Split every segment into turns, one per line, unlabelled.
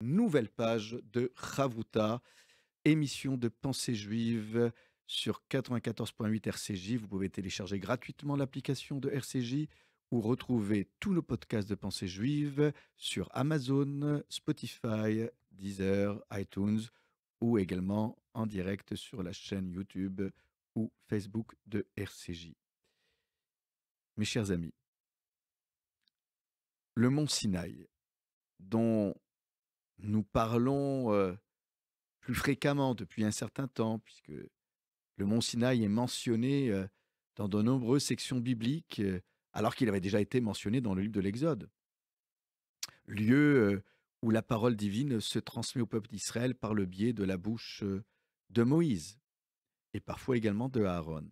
Nouvelle page de Ravouta, émission de pensée juive sur 94.8 RCJ. Vous pouvez télécharger gratuitement l'application de RCJ ou retrouver tous nos podcasts de pensée juive sur Amazon, Spotify, Deezer, iTunes ou également en direct sur la chaîne YouTube ou Facebook de RCJ. Mes chers amis, le mont Sinaï, dont nous parlons plus fréquemment depuis un certain temps, puisque le mont Sinaï est mentionné dans de nombreuses sections bibliques, alors qu'il avait déjà été mentionné dans le livre de l'Exode. Lieu où la parole divine se transmet au peuple d'Israël par le biais de la bouche de Moïse et parfois également de Aaron.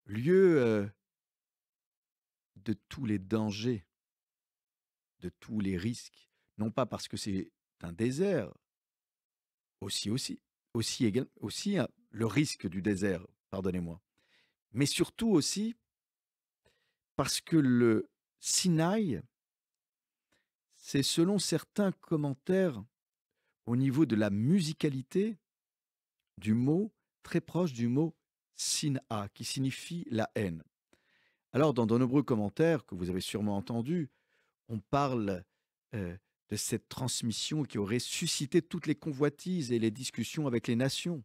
Lieu de tous les dangers, de tous les risques, non pas parce que c'est un désert, aussi hein, le risque du désert, pardonnez-moi, mais surtout aussi parce que le Sinaï, c'est selon certains commentaires, au niveau de la musicalité du mot, très proche du mot Sina, qui signifie la haine. Alors, dans de nombreux commentaires que vous avez sûrement entendus, on parle euh, de cette transmission qui aurait suscité toutes les convoitises et les discussions avec les nations,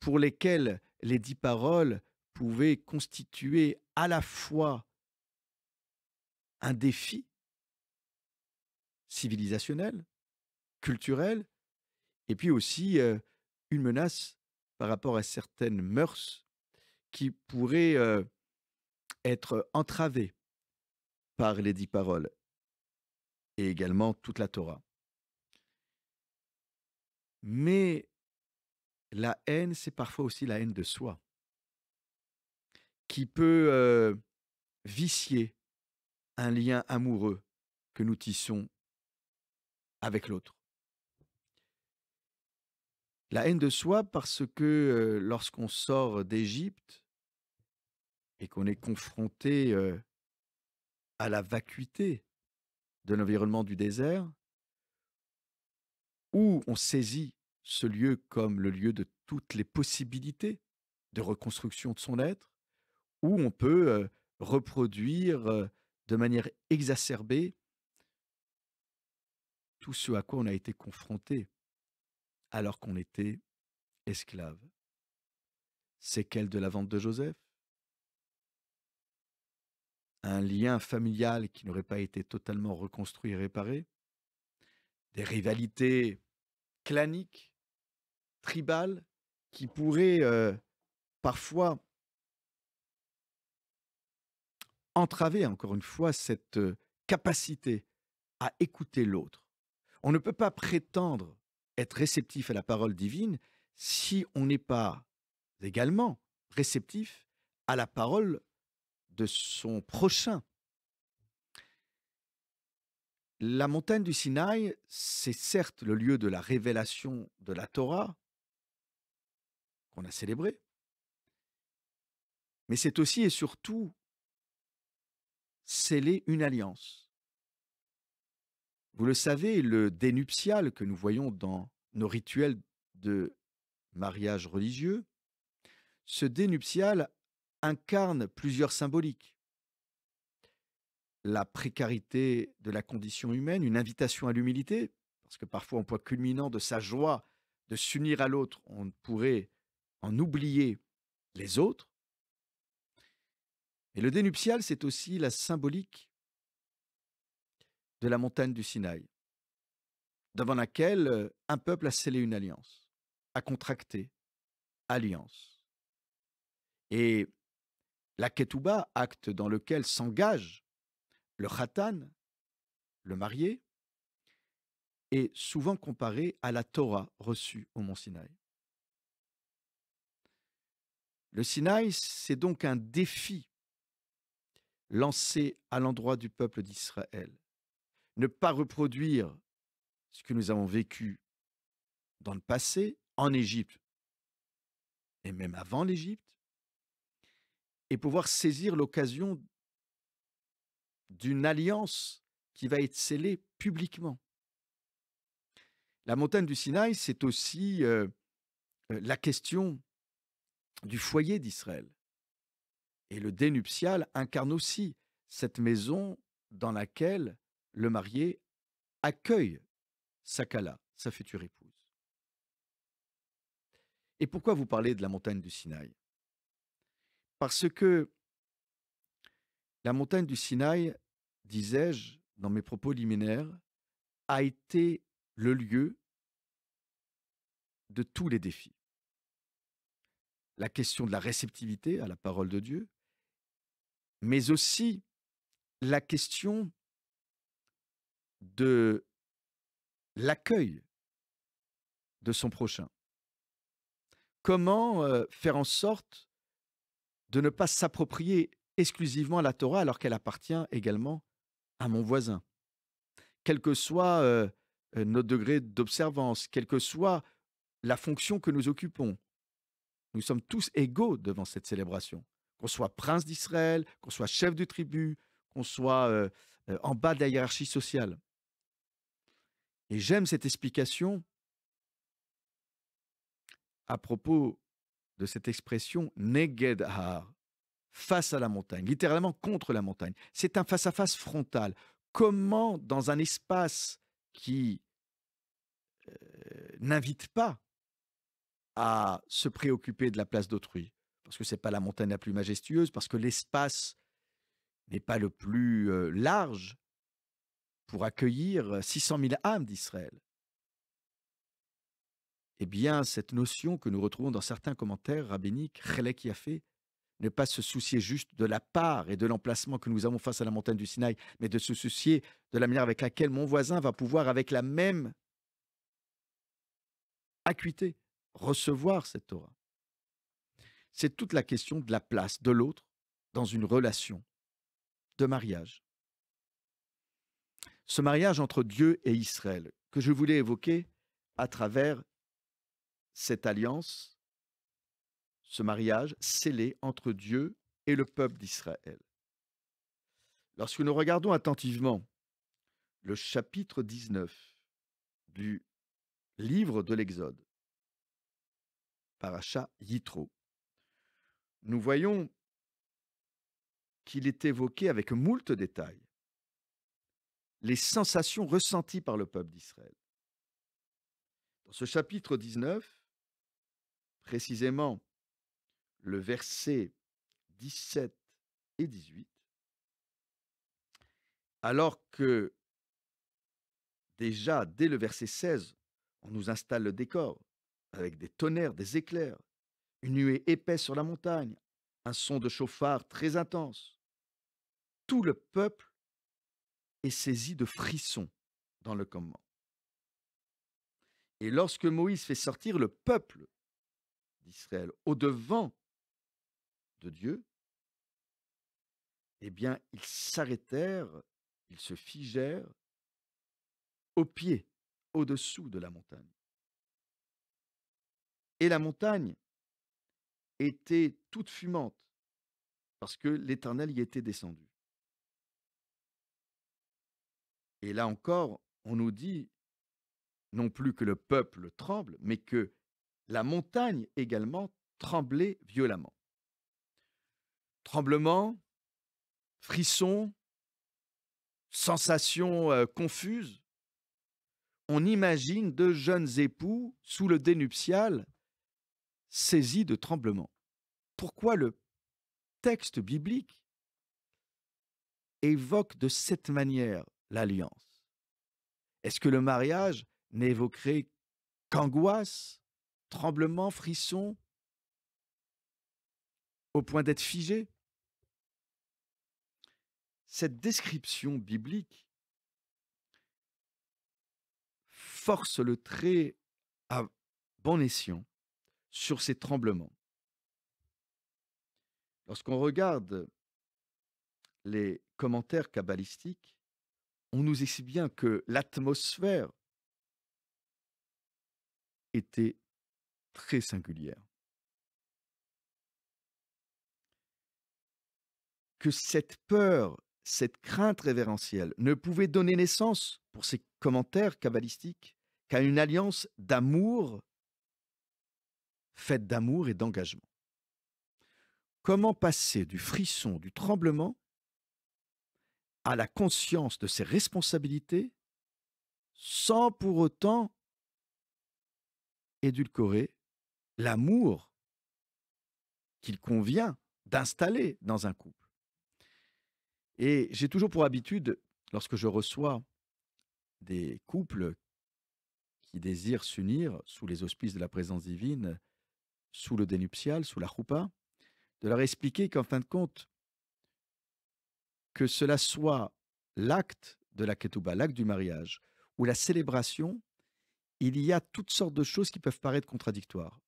pour lesquelles les 10 paroles pouvaient constituer à la fois un défi civilisationnel, culturel, et puis aussi une menace par rapport à certaines mœurs qui pourraient être entravées par les 10 paroles et également toute la Torah. Mais la haine, c'est parfois aussi la haine de soi, qui peut vicier un lien amoureux que nous tissons avec l'autre. La haine de soi parce que lorsqu'on sort d'Égypte et qu'on est confronté à la vacuité de l'environnement du désert, où on saisit ce lieu comme le lieu de toutes les possibilités de reconstruction de son être, où on peut reproduire de manière exacerbée tout ce à quoi on a été confronté alors qu'on était esclave. Séquelles de la vente de Joseph, un lien familial qui n'aurait pas été totalement reconstruit et réparé, des rivalités claniques, tribales, qui pourraient parfois entraver, encore une fois, cette capacité à écouter l'autre. On ne peut pas prétendre être réceptif à la parole divine si on n'est pas également réceptif à la parole de son prochain. La montagne du Sinaï, c'est certes le lieu de la révélation de la Torah qu'on a célébrée, mais c'est aussi et surtout sceller une alliance. Vous le savez, le dénuptial que nous voyons dans nos rituels de mariage religieux, ce dénuptial incarne plusieurs symboliques. La précarité de la condition humaine, une invitation à l'humilité, parce que parfois, en point culminant de sa joie de s'unir à l'autre, on pourrait en oublier les autres. Et le dénuptial, c'est aussi la symbolique de la montagne du Sinaï, devant laquelle un peuple a scellé une alliance, a contracté alliance. Et la ketouba, acte dans lequel s'engage le khatan, le marié, est souvent comparé à la Torah reçue au mont Sinaï. Le Sinaï, c'est donc un défi lancé à l'endroit du peuple d'Israël. Ne pas reproduire ce que nous avons vécu dans le passé, en Égypte et même avant l'Égypte, et pouvoir saisir l'occasion d'une alliance qui va être scellée publiquement. La montagne du Sinaï, c'est aussi la question du foyer d'Israël. Et le dé nuptial incarne aussi cette maison dans laquelle le marié accueille sa kala, sa future épouse. Et pourquoi vous parlez de la montagne du Sinaï? Parce que la montagne du Sinaï, disais-je dans mes propos liminaires, a été le lieu de tous les défis. La question de la réceptivité à la parole de Dieu, mais aussi la question de l'accueil de son prochain. Comment faire en sorte de ne pas s'approprier exclusivement la Torah alors qu'elle appartient également à mon voisin? Quel que soit notre degré d'observance, quelle que soit la fonction que nous occupons, nous sommes tous égaux devant cette célébration. Qu'on soit prince d'Israël, qu'on soit chef de tribu, qu'on soit en bas de la hiérarchie sociale. Et j'aime cette explication à propos de cette expression Neged Har, face à la montagne, littéralement contre la montagne. C'est un face-à-face frontal. Comment, dans un espace qui n'invite pas à se préoccuper de la place d'autrui, parce que ce n'est pas la montagne la plus majestueuse, parce que l'espace n'est pas le plus large pour accueillir 600 000 âmes d'Israël. Eh bien, cette notion que nous retrouvons dans certains commentaires rabbiniques, Chelek Yafé, ne pas se soucier juste de la part et de l'emplacement que nous avons face à la montagne du Sinaï, mais de se soucier de la manière avec laquelle mon voisin va pouvoir, avec la même acuité, recevoir cette Torah. C'est toute la question de la place de l'autre dans une relation de mariage. Ce mariage entre Dieu et Israël, que je voulais évoquer à travers cette alliance, ce mariage scellé entre Dieu et le peuple d'Israël. Lorsque nous regardons attentivement le chapitre 19 du livre de l'Exode, Paracha Yitro, nous voyons qu'il est évoqué avec moult détails les sensations ressenties par le peuple d'Israël. Dans ce chapitre 19, précisément le verset 17 et 18, alors que déjà dès le verset 16, on nous installe le décor avec des tonnerres, des éclairs, une nuée épaisse sur la montagne, un son de chauffard très intense. Tout le peuple est saisi de frissons dans le campement. Et lorsque Moïse fait sortir le peuple d'Israël au-devant de Dieu, eh bien, ils s'arrêtèrent, ils se figèrent au pied, au-dessous de la montagne. Et la montagne était toute fumante, parce que l'Éternel y était descendu. Et là encore, on nous dit non plus que le peuple tremble, mais que la montagne également tremblait violemment. Tremblement, frisson, sensation confuse. On imagine deux jeunes époux sous le dé nuptial saisis de tremblement. Pourquoi le texte biblique évoque de cette manière l'alliance? Est-ce que le mariage n'évoquerait qu'angoisse, tremblement, frisson, au point d'être figé? Cette description biblique force le trait à bon escient sur ces tremblements. Lorsqu'on regarde les commentaires kabbalistiques, on nous explique bien que l'atmosphère était très singulière. Que cette peur, cette crainte révérentielle ne pouvait donner naissance, pour ces commentaires kabbalistiques, qu'à une alliance d'amour, faite d'amour et d'engagement. Comment passer du frisson, du tremblement, à la conscience de ses responsabilités, sans pour autant édulcorer l'amour qu'il convient d'installer dans un couple? Et j'ai toujours pour habitude, lorsque je reçois des couples qui désirent s'unir sous les auspices de la présence divine, sous le dénuptial, sous la choupa, de leur expliquer qu'en fin de compte, que cela soit l'acte de la ketouba, l'acte du mariage, ou la célébration, il y a toutes sortes de choses qui peuvent paraître contradictoires.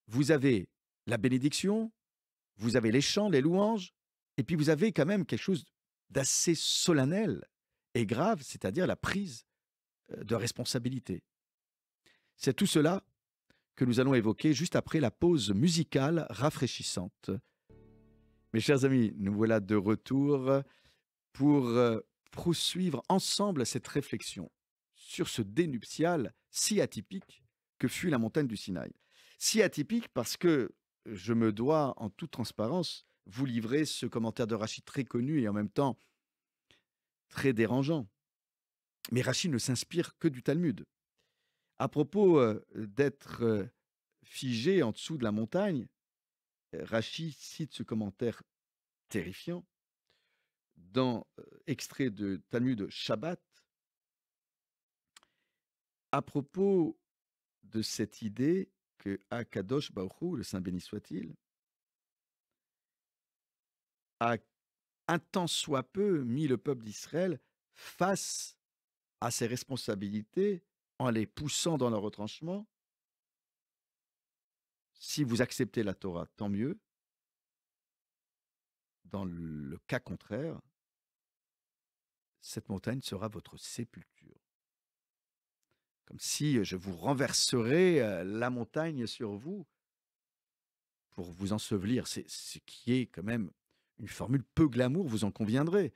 Vous avez la bénédiction, vous avez les chants, les louanges, et puis vous avez quand même quelque chose d'assez solennel et grave, c'est-à-dire la prise de responsabilité. C'est tout cela que nous allons évoquer juste après la pause musicale rafraîchissante. Mes chers amis, nous voilà de retour pour poursuivre ensemble cette réflexion sur ce dénuptial si atypique que fut la montagne du Sinaï. Si atypique parce que je me dois, en toute transparence, vous livrer ce commentaire de Rachid très connu et en même temps très dérangeant. Mais Rachid ne s'inspire que du Talmud. À propos d'être figé en dessous de la montagne, Rachid cite ce commentaire terrifiant dans extrait de Talmud Shabbat à propos de cette idée que Akadosh Baruch Hu, le Saint béni soit-il, a un tant soit peu mis le peuple d'Israël face à ses responsabilités en les poussant dans leur retranchement. Si vous acceptez la Torah, tant mieux. Dans le cas contraire, cette montagne sera votre sépulture. Comme si je vous renverserais la montagne sur vous pour vous ensevelir. C'est ce qui est quand même une formule peu glamour, vous en conviendrez,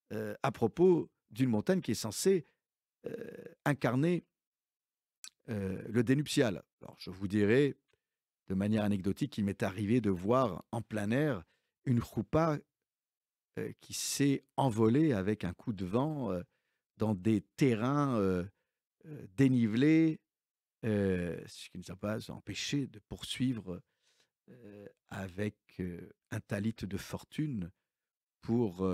à propos d'une montagne qui est censée incarner le dénuptial. Alors, je vous dirai de manière anecdotique qu'il m'est arrivé de voir en plein air une choupa qui s'est envolée avec un coup de vent dans des terrains dénivelés, ce qui ne nous a pas empêché de poursuivre avec un talit de fortune pour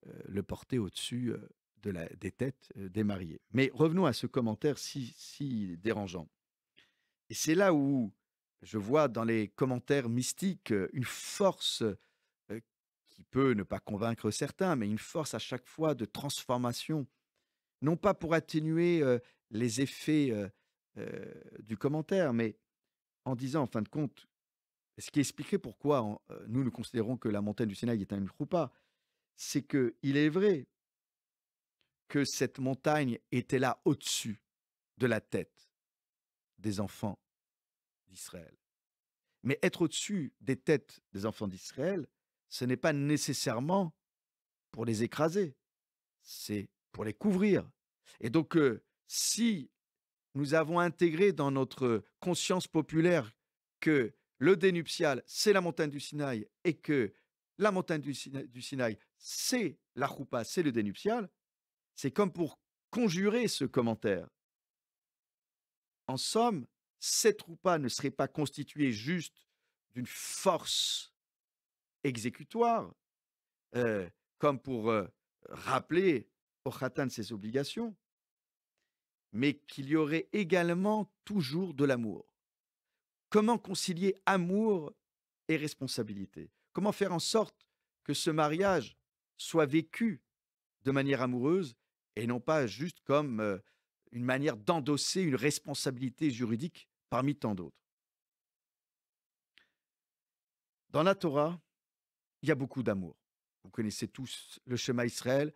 le porter au-dessus des têtes des mariés. Mais revenons à ce commentaire si dérangeant. Et c'est là où je vois dans les commentaires mystiques une force qui peut ne pas convaincre certains, mais une force à chaque fois de transformation, non pas pour atténuer les effets du commentaire, mais en disant en fin de compte, ce qui expliquerait pourquoi nous considérons que la montagne du Sinaï est une choupa, c'est qu'il est vrai que cette montagne était là au-dessus de la tête des enfants d'Israël. Mais être au-dessus des têtes des enfants d'Israël, ce n'est pas nécessairement pour les écraser, c'est pour les couvrir. Et donc, si nous avons intégré dans notre conscience populaire que le dénuptial, c'est la montagne du Sinaï et que la montagne du Sinaï, c'est la choupa, c'est le dénuptial, c'est comme pour conjurer ce commentaire. En somme, cette choupa ne serait pas constituée juste d'une force exécutoire, comme pour rappeler au khatan ses obligations, mais qu'il y aurait également toujours de l'amour. Comment concilier amour et responsabilité? Comment faire en sorte que ce mariage soit vécu de manière amoureuse et non pas juste comme une manière d'endosser une responsabilité juridique parmi tant d'autres? Dans la Torah, il y a beaucoup d'amour. Vous connaissez tous le schéma Israël,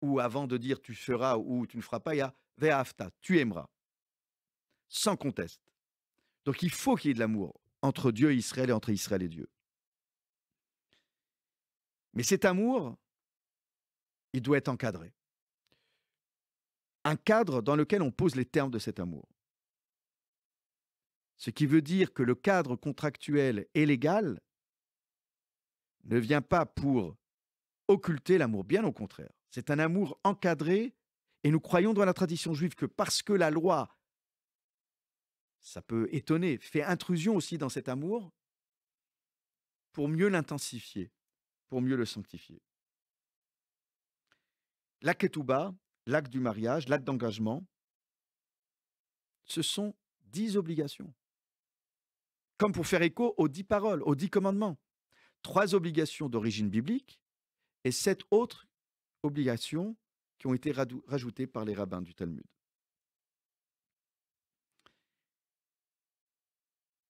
où avant de dire tu feras ou tu ne feras pas, il y a ve'afta, tu aimeras, sans conteste. Donc il faut qu'il y ait de l'amour entre Dieu et Israël et entre Israël et Dieu. Mais cet amour, il doit être encadré. un cadre dans lequel on pose les termes de cet amour. Ce qui veut dire que le cadre contractuel et légal ne vient pas pour occulter l'amour, bien au contraire. C'est un amour encadré et nous croyons dans la tradition juive que parce que la loi, ça peut étonner, fait intrusion aussi dans cet amour pour mieux l'intensifier, pour mieux le sanctifier. La ketouba, l'acte du mariage, l'acte d'engagement, ce sont 10 obligations. Comme pour faire écho aux 10 paroles, aux 10 commandements. 3 obligations d'origine biblique et 7 autres obligations qui ont été rajoutées par les rabbins du Talmud.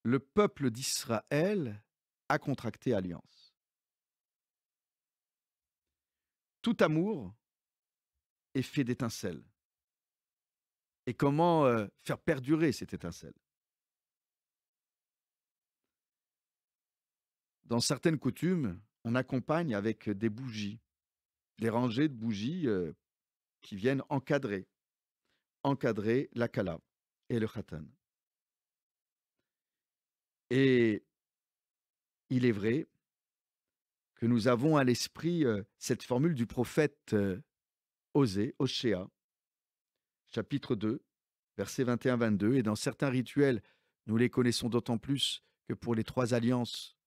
Le peuple d'Israël a contracté alliance. Tout amour est fait d'étincelles. Et comment faire perdurer cette étincelle? Dans certaines coutumes, on accompagne avec des bougies, des rangées de bougies qui viennent encadrer la kala et le khatan. Et il est vrai que nous avons à l'esprit cette formule du prophète Osée, Oshéa, chapitre 2, versets 21-22. Et dans certains rituels, nous les connaissons d'autant plus que pour les 3 alliances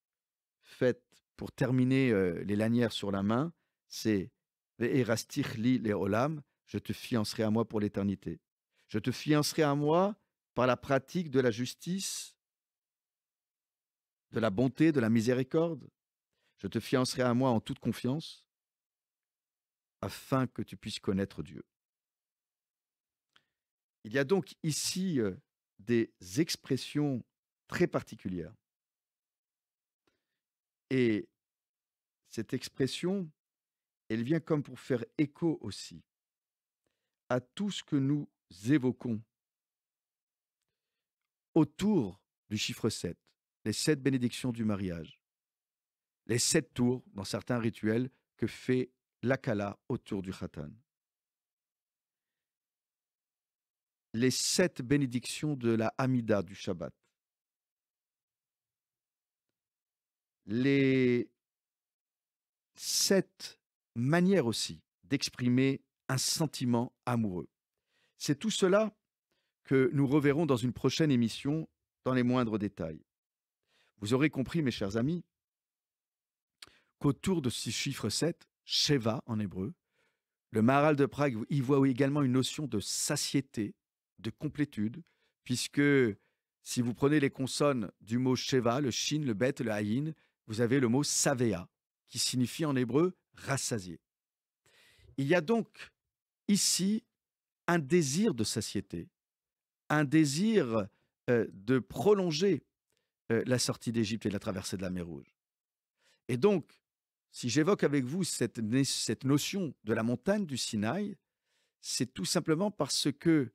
faites pour terminer les lanières sur la main, c'est « Ve'erastich li le'olam » je te fiancerai à moi pour l'éternité. Je te fiancerai à moi par la pratique de la justice, de la bonté, de la miséricorde. Je te fiancerai à moi en toute confiance, afin que tu puisses connaître Dieu. Il y a donc ici des expressions très particulières. Et cette expression, elle vient comme pour faire écho aussi à tout ce que nous évoquons autour du chiffre 7, les 7 bénédictions du mariage, les 7 tours dans certains rituels que fait l'Akala autour du Khatan. Les 7 bénédictions de la Hamida du Shabbat. Les 7 manières aussi d'exprimer un sentiment amoureux. C'est tout cela que nous reverrons dans une prochaine émission dans les moindres détails. Vous aurez compris, mes chers amis, qu'autour de ce chiffre 7, Sheva en hébreu, le Maharal de Prague y voit également une notion de satiété, de complétude, puisque si vous prenez les consonnes du mot Sheva, le Shin, le Bet, le Ayin, vous avez le mot Savea, qui signifie en hébreu rassasié. Il y a donc ici un désir de satiété, un désir de prolonger la sortie d'Égypte et la traversée de la mer Rouge. Et donc, si j'évoque avec vous cette notion de la montagne du Sinaï, c'est tout simplement parce que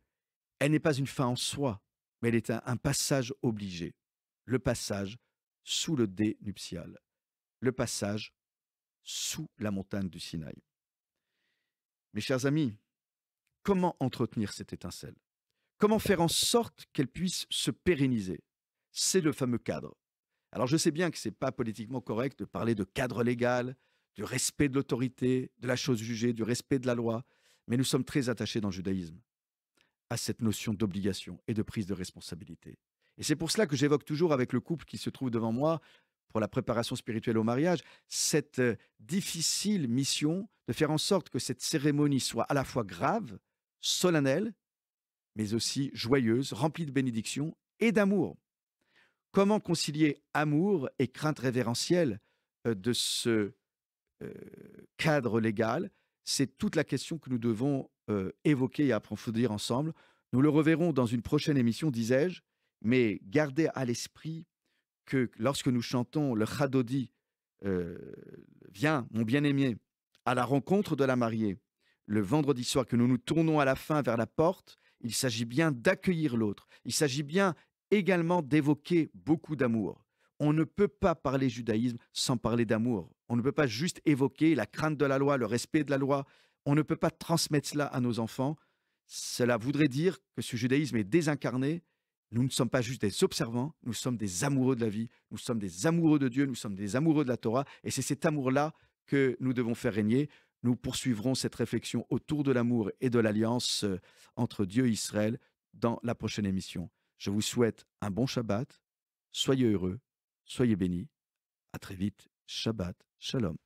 elle n'est pas une fin en soi, mais elle est un passage obligé. Le passage sous le dais nuptial. Le passage sous la montagne du Sinaï. Mes chers amis, comment entretenir cette étincelle? Comment faire en sorte qu'elle puisse se pérenniser? C'est le fameux cadre. Alors je sais bien que ce n'est pas politiquement correct de parler de cadre légal, du respect de l'autorité, de la chose jugée, du respect de la loi, mais nous sommes très attachés dans le judaïsme à cette notion d'obligation et de prise de responsabilité. Et c'est pour cela que j'évoque toujours avec le couple qui se trouve devant moi pour la préparation spirituelle au mariage, cette difficile mission de faire en sorte que cette cérémonie soit à la fois grave, solennelle, mais aussi joyeuse, remplie de bénédictions et d'amour. Comment concilier amour et crainte révérentielle de ce cadre légal? C'est toute la question que nous devons évoquer et approfondir ensemble. Nous le reverrons dans une prochaine émission, disais-je, mais gardez à l'esprit que lorsque nous chantons le Chadodi, viens, mon bien-aimé, à la rencontre de la mariée, le vendredi soir, que nous nous tournons à la fin vers la porte, il s'agit bien d'accueillir l'autre. Il s'agit bien également d'évoquer beaucoup d'amour. On ne peut pas parler judaïsme sans parler d'amour. On ne peut pas juste évoquer la crainte de la loi, le respect de la loi. On ne peut pas transmettre cela à nos enfants Cela voudrait dire que ce judaïsme est désincarné. Nous ne sommes pas juste des observants, nous sommes des amoureux de la vie, nous sommes des amoureux de Dieu, nous sommes des amoureux de la Torah, et c'est cet amour-là que nous devons faire régner. Nous poursuivrons cette réflexion autour de l'amour et de l'alliance entre Dieu et Israël dans la prochaine émission. Je vous souhaite un bon Shabbat, soyez heureux, soyez bénis, à très vite, Shabbat, Shalom.